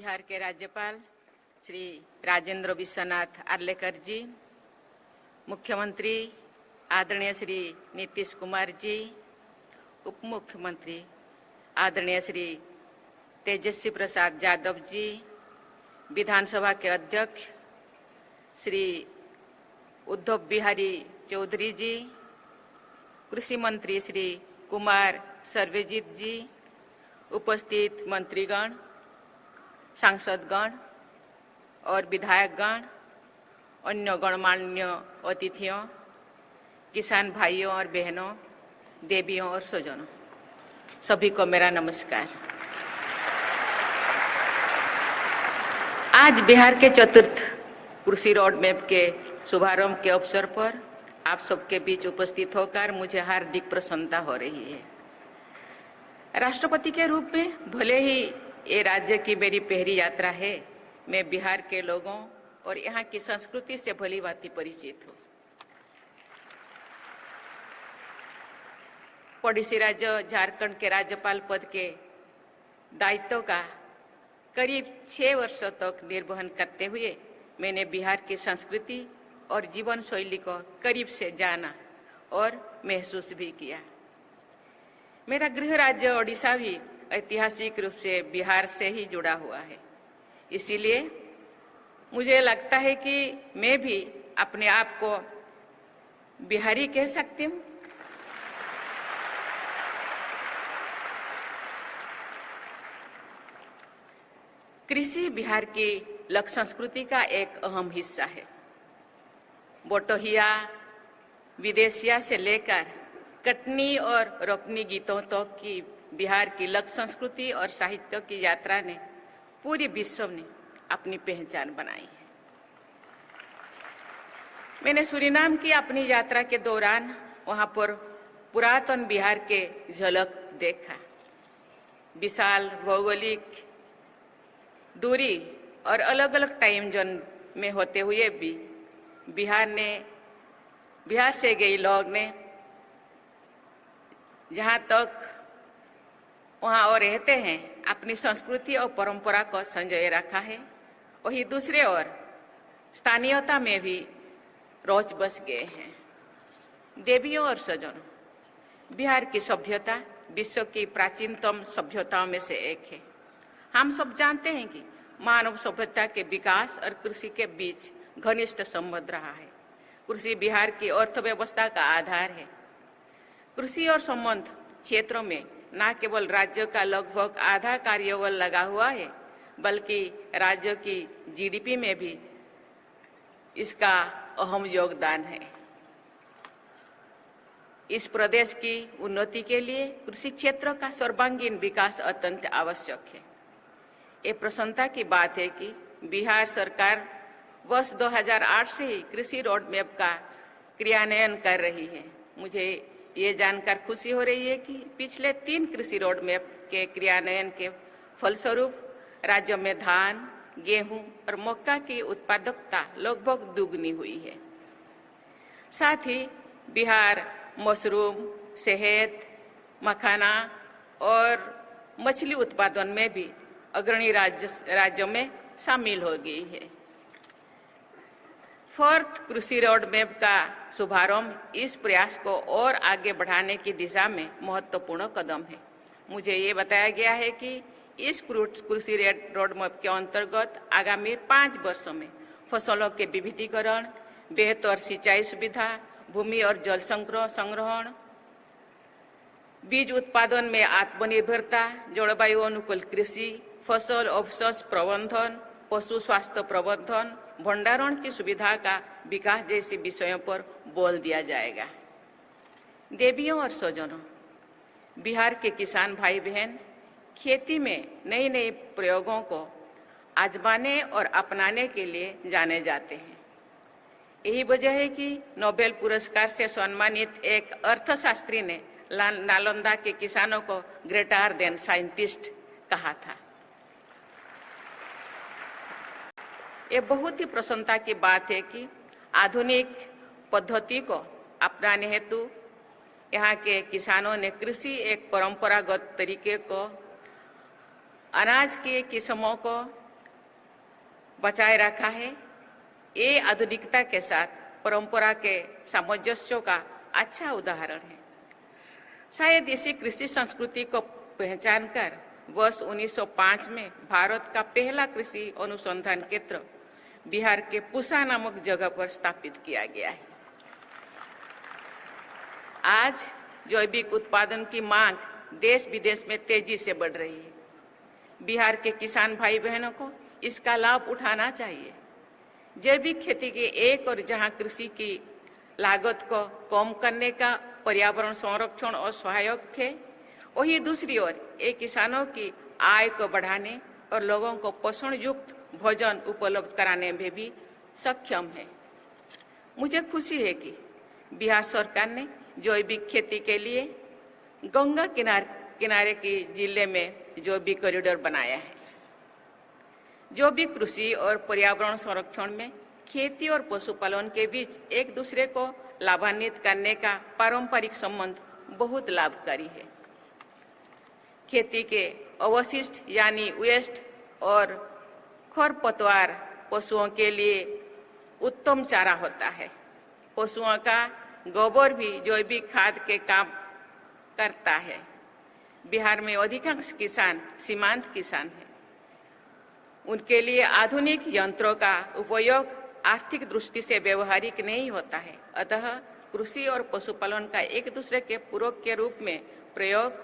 बिहार के राज्यपाल श्री राजेंद्र विश्वनाथ आर्लेकर जी, मुख्यमंत्री आदरणीय श्री नीतीश कुमार जी, उप मुख्यमंत्री आदरणीय श्री तेजस्वी प्रसाद यादव जी, विधानसभा के अध्यक्ष श्री उद्धव बिहारी चौधरी जी, कृषि मंत्री श्री कुमार सर्वेजित जी, उपस्थित मंत्रीगण, सांसदगण और विधायकगण, अन्य गणमान्य अतिथियों, किसान भाइयों और बहनों, देवियों और स्वजनों, सभी को मेरा नमस्कार। आज बिहार के चतुर्थ कृषि रोड मैप के शुभारंभ के अवसर पर आप सबके बीच उपस्थित होकर मुझे हार्दिक प्रसन्नता हो रही है। राष्ट्रपति के रूप में भले ही ये राज्य की मेरी पहली यात्रा है, मैं बिहार के लोगों और यहाँ की संस्कृति से भली भांति परिचित हूँ। पड़ोसी राज्य झारखंड के राज्यपाल पद के दायित्व का करीब 6 वर्षों तक निर्वहन करते हुए मैंने बिहार की संस्कृति और जीवन शैली को करीब से जाना और महसूस भी किया। मेरा गृह राज्य ओडिशा भी ऐतिहासिक रूप से बिहार से ही जुड़ा हुआ है, इसीलिए मुझे लगता है कि मैं भी अपने आप को बिहारी कह सकती हूँ। कृषि बिहार की लोक संस्कृति का एक अहम हिस्सा है। बोटोहिया, विदेशिया से लेकर कटनी और रोकनी गीतों तक की बिहार की लोक संस्कृति और साहित्य की यात्रा ने पूरे विश्व में अपनी पहचान बनाई है। मैंने सूरीनाम की अपनी यात्रा के दौरान वहां पर पुरातन बिहार के झलक देखा। विशाल भौगोलिक दूरी और अलग अलग टाइम जोन में होते हुए भी बिहार से गए लोग ने जहाँ तक वहाँ और रहते हैं अपनी संस्कृति और परंपरा को संजोए रखा है, वही दूसरे ओर स्थानीयता में भी रोज बस गए हैं। देवियों और स्वजनों, बिहार की सभ्यता विश्व की प्राचीनतम सभ्यताओं में से एक है। हम सब जानते हैं कि मानव सभ्यता के विकास और कृषि के बीच घनिष्ठ संबंध रहा है। कृषि बिहार की अर्थव्यवस्था का आधार है। कृषि और संबंध क्षेत्रों में न केवल राज्य का लगभग आधा कार्यबल लगा हुआ है, बल्कि राज्य की जीडीपी में भी इसका अहम योगदान है। इस प्रदेश की उन्नति के लिए कृषि क्षेत्र का सर्वांगीण विकास अत्यंत आवश्यक है। ये प्रसन्नता की बात है कि बिहार सरकार वर्ष 2008 से ही कृषि रोड मैप का क्रियान्वयन कर रही है। मुझे ये जानकर खुशी हो रही है कि पिछले 3 कृषि रोड मैप के क्रियान्वयन के फलस्वरूप राज्य में धान, गेहूं और मक्का की उत्पादकता लगभग दुगनी हुई है। साथ ही बिहार मशरूम, शहद, मखाना और मछली उत्पादन में भी अग्रणी राज्यों में शामिल हो गई है। 4th कृषि रोड मैप का शुभारंभ इस प्रयास को और आगे बढ़ाने की दिशा में महत्वपूर्ण कदम है। मुझे ये बताया गया है कि इस कृषि रोड मैप के अंतर्गत आगामी 5 वर्षों में फसलों के विविधीकरण, बेहतर सिंचाई सुविधा, भूमि और जल संग्रहण, बीज उत्पादन में आत्मनिर्भरता, जलवायु अनुकूल कृषि, फसल अवशेष प्रबंधन, पशु स्वास्थ्य प्रबंधन, भंडारण की सुविधा का विकास जैसे विषयों पर बल दिया जाएगा। देवियों और स्वजनों, बिहार के किसान भाई बहन खेती में नए नए प्रयोगों को आजमाने और अपनाने के लिए जाने जाते हैं। यही वजह है कि नोबेल पुरस्कार से सम्मानित एक अर्थशास्त्री ने नालंदा के किसानों को ग्रेटर देन साइंटिस्ट कहा था। ये बहुत ही प्रसन्नता की बात है कि आधुनिक पद्धति को अपनाने हेतु यहाँ के किसानों ने कृषि एक परंपरागत तरीके को, अनाज की किस्मों को बचाए रखा है। ये आधुनिकता के साथ परंपरा के सामंजस्य का अच्छा उदाहरण है। शायद इसी कृषि संस्कृति को पहचान कर वर्ष 1905 में भारत का पहला कृषि अनुसंधान केंद्र बिहार के पूसा नामक जगह पर स्थापित किया गया है। आज जैविक उत्पादन की मांग देश विदेश में तेजी से बढ़ रही है। बिहार के किसान भाई बहनों को इसका लाभ उठाना चाहिए। जैविक खेती के एक और जहां कृषि की लागत को कम करने का पर्यावरण संरक्षण और सहायक है, वहीं दूसरी ओर ये किसानों की आय को बढ़ाने और लोगों को पोषण युक्त भोजन उपलब्ध कराने में भी सक्षम है। मुझे खुशी है कि बिहार सरकार ने जैविक खेती के लिए गंगा किनारे के जिले में जैविक कॉरिडोर बनाया है। जैविक कृषि और पर्यावरण संरक्षण में खेती और पशुपालन के बीच एक दूसरे को लाभान्वित करने का पारंपरिक संबंध बहुत लाभकारी है। खेती के अवशिष्ट यानी वेस्ट और खरपतवार पशुओं के लिए उत्तम चारा होता है। पशुओं का गोबर भी जैविक खाद के काम करता है। बिहार में अधिकांश किसान सीमांत किसान हैं। उनके लिए आधुनिक यंत्रों का उपयोग आर्थिक दृष्टि से व्यवहारिक नहीं होता है। अतः कृषि और पशुपालन का एक दूसरे के पूरक के रूप में प्रयोग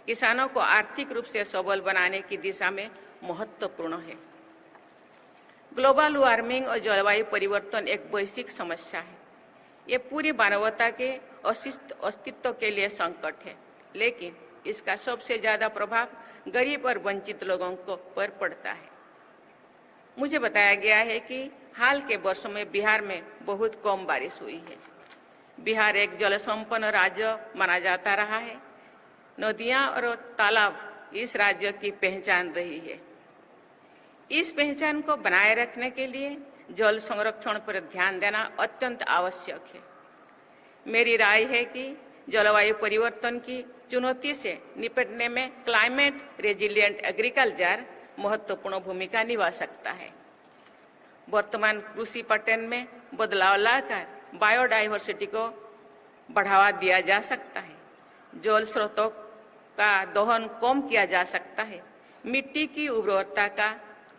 किसानों को आर्थिक रूप से सबल बनाने की दिशा में महत्वपूर्ण है। ग्लोबल वार्मिंग और जलवायु परिवर्तन एक वैश्विक समस्या है। ये पूरी मानवता के अस्तित्व के लिए संकट है, लेकिन इसका सबसे ज्यादा प्रभाव गरीब और वंचित लोगों को पर पड़ता है। मुझे बताया गया है कि हाल के वर्षों में बिहार में बहुत कम बारिश हुई है। बिहार एक जल संपन्न राज्य माना जाता रहा है। नदियां और तालाब इस राज्य की पहचान रही है। इस पहचान को बनाए रखने के लिए जल संरक्षण पर ध्यान देना अत्यंत आवश्यक है। मेरी राय है कि जलवायु परिवर्तन की चुनौती से निपटने में क्लाइमेट रेजिलिएंट एग्रीकल्चर महत्वपूर्ण भूमिका निभा सकता है। वर्तमान कृषि पैटर्न में बदलाव लाकर बायोडायवर्सिटी को बढ़ावा दिया जा सकता है। जल स्रोतों का दोहन कम किया जा सकता है। मिट्टी की उर्वरता का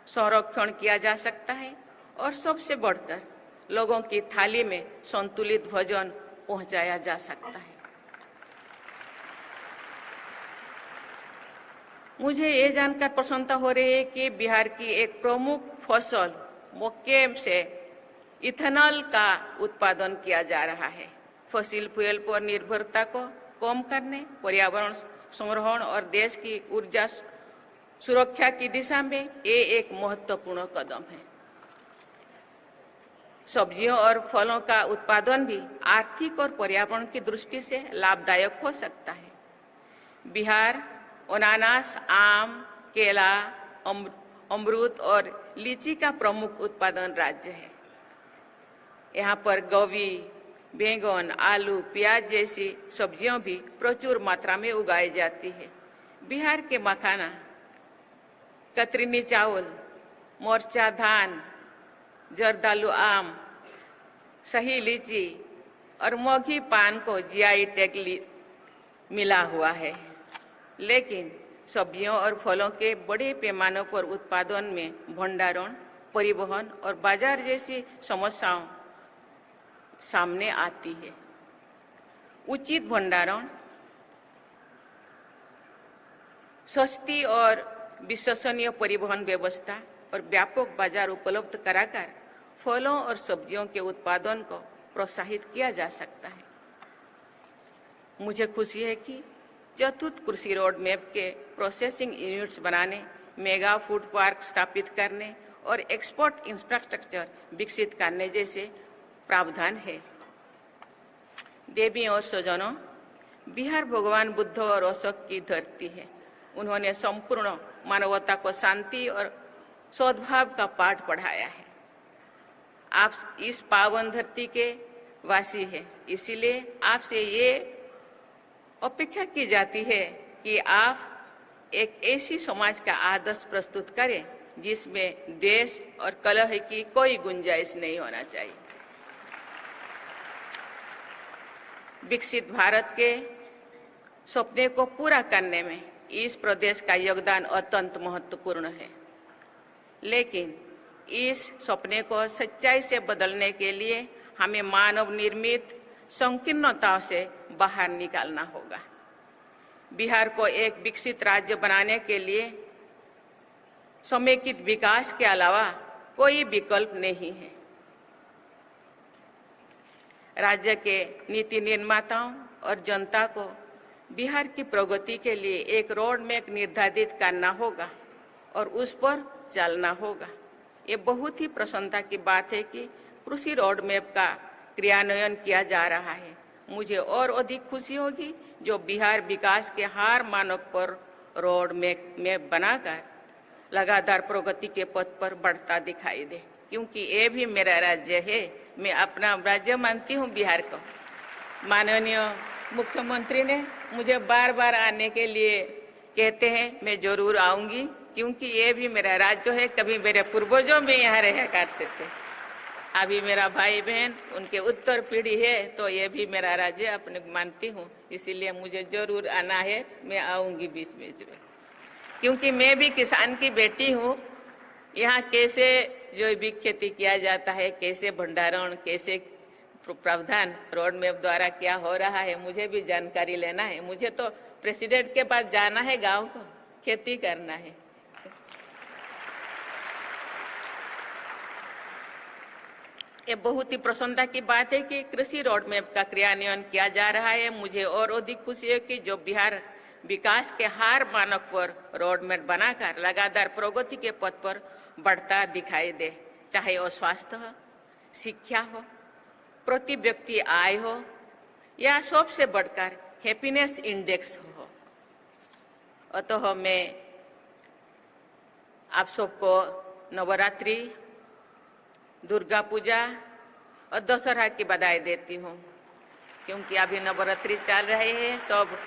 संरक्षण किया जा सकता है और सबसे बढ़कर लोगों की थाली में संतुलित भोजन पहुंचाया जा सकता है। मुझे ये जानकर प्रसन्नता हो रही है कि बिहार की एक प्रमुख फसल मक्के से इथेनॉल का उत्पादन किया जा रहा है। फसिल फ्यूल पर निर्भरता को कम करने, पर्यावरण संरक्षण और देश की ऊर्जा सुरक्षा की दिशा में ये एक महत्वपूर्ण कदम है। सब्जियों और फलों का उत्पादन भी आर्थिक और पर्यावरण की दृष्टि से लाभदायक हो सकता है। बिहार अनानास, आम, केला, अमरूद और लीची का प्रमुख उत्पादन राज्य है। यहाँ पर गोभी, बैंगन, आलू, प्याज जैसी सब्जियां भी प्रचुर मात्रा में उगाई जाती है। बिहार के मखाना, कतरनी चावल, मोर्चा धान, जर्दालू आम, सही लीची और मोगी पान को जीआई टैग मिला हुआ है। लेकिन सब्जियों और फलों के बड़े पैमाने पर उत्पादन में भंडारण, परिवहन और बाजार जैसी समस्याओं सामने आती है। उचित भंडारण, सस्ती और विश्वसनीय परिवहन व्यवस्था और व्यापक बाजार उपलब्ध कराकर फलों और सब्जियों के उत्पादन को प्रोत्साहित किया जा सकता है। मुझे खुशी है कि चतुर्थ कृषि रोड मैप के प्रोसेसिंग यूनिट्स बनाने, मेगा फूड पार्क स्थापित करने और एक्सपोर्ट इंफ्रास्ट्रक्चर विकसित करने जैसे प्रावधान है। देवी और स्वजनों, बिहार भगवान बुद्ध और अशोक की धरती है। उन्होंने संपूर्ण मानवता को शांति और सद्भाव का पाठ पढ़ाया है। आप इस पावन धरती के वासी हैं, इसीलिए आपसे ये अपेक्षा की जाती है कि आप एक ऐसी समाज का आदर्श प्रस्तुत करें जिसमें द्वेष और कलह की कोई गुंजाइश नहीं होना चाहिए। विकसित भारत के सपने को पूरा करने में इस प्रदेश का योगदान अत्यंत महत्वपूर्ण है, लेकिन इस सपने को सच्चाई से बदलने के लिए हमें मानव निर्मित संकीर्णताओं से बाहर निकालना होगा। बिहार को एक विकसित राज्य बनाने के लिए समेकित विकास के अलावा कोई विकल्प नहीं है। राज्य के नीति निर्माताओं और जनता को बिहार की प्रगति के लिए एक रोड मैप निर्धारित करना होगा और उस पर चलना होगा। ये बहुत ही प्रसन्नता की बात है कि कृषि रोड मैप का क्रियान्वयन किया जा रहा है। मुझे और अधिक खुशी होगी जो बिहार विकास के हर मानक पर रोड मैप बनाकर लगातार प्रगति के पथ पर बढ़ता दिखाई दे, क्योंकि ये भी मेरा राज्य है। मैं अपना राज्य मानती हूँ बिहार को। माननीय मुख्यमंत्री ने मुझे बार बार आने के लिए कहते हैं, मैं जरूर आऊंगी, क्योंकि ये भी मेरा राज्य है। कभी मेरे पूर्वजों में यहाँ रहा करते थे, अभी मेरा भाई बहन उनके उत्तर पीढ़ी है, तो ये भी मेरा राज्य अपने मानती हूँ। इसीलिए मुझे जरूर आना है, मैं आऊंगी बीच बीच में, क्योंकि मैं भी किसान की बेटी हूँ। यहाँ कैसे जैविक खेती किया जाता है, कैसे भंडारण, कैसे प्रावधान रोड मैप द्वारा क्या हो रहा है, मुझे भी जानकारी लेना है। मुझे तो प्रेसिडेंट के पास जाना है, गांव को खेती करना है। ये बहुत ही प्रसन्नता की बात है कि कृषि रोड मैप का क्रियान्वयन किया जा रहा है। मुझे और अधिक खुशी है कि जो बिहार विकास के हर मानक पर रोड मैप बनाकर लगातार प्रगति के पथ पर बढ़ता दिखाई दे, चाहे वो स्वास्थ्य हो, शिक्षा हो, प्रति व्यक्ति आय हो, या सबसे बढ़कर हैप्पीनेस इंडेक्स हो। अतः मैं आप सबको नवरात्रि, दुर्गा पूजा और दशहरा की बधाई देती हूँ, क्योंकि अभी नवरात्रि चल रहे हैं। सब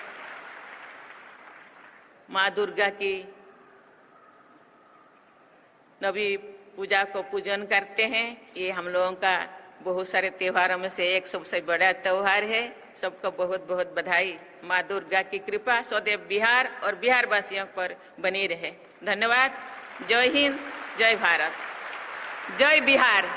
माँ दुर्गा की नवी पूजा को पूजन करते हैं। ये हम लोगों का बहुत सारे त्योहारों में से एक सबसे बड़ा त्योहार है। सबको बहुत बहुत बधाई। माँ दुर्गा की कृपा सदैव बिहार और बिहार वासियों पर बनी रहे। धन्यवाद। जय हिंद, जय भारत, जय बिहार।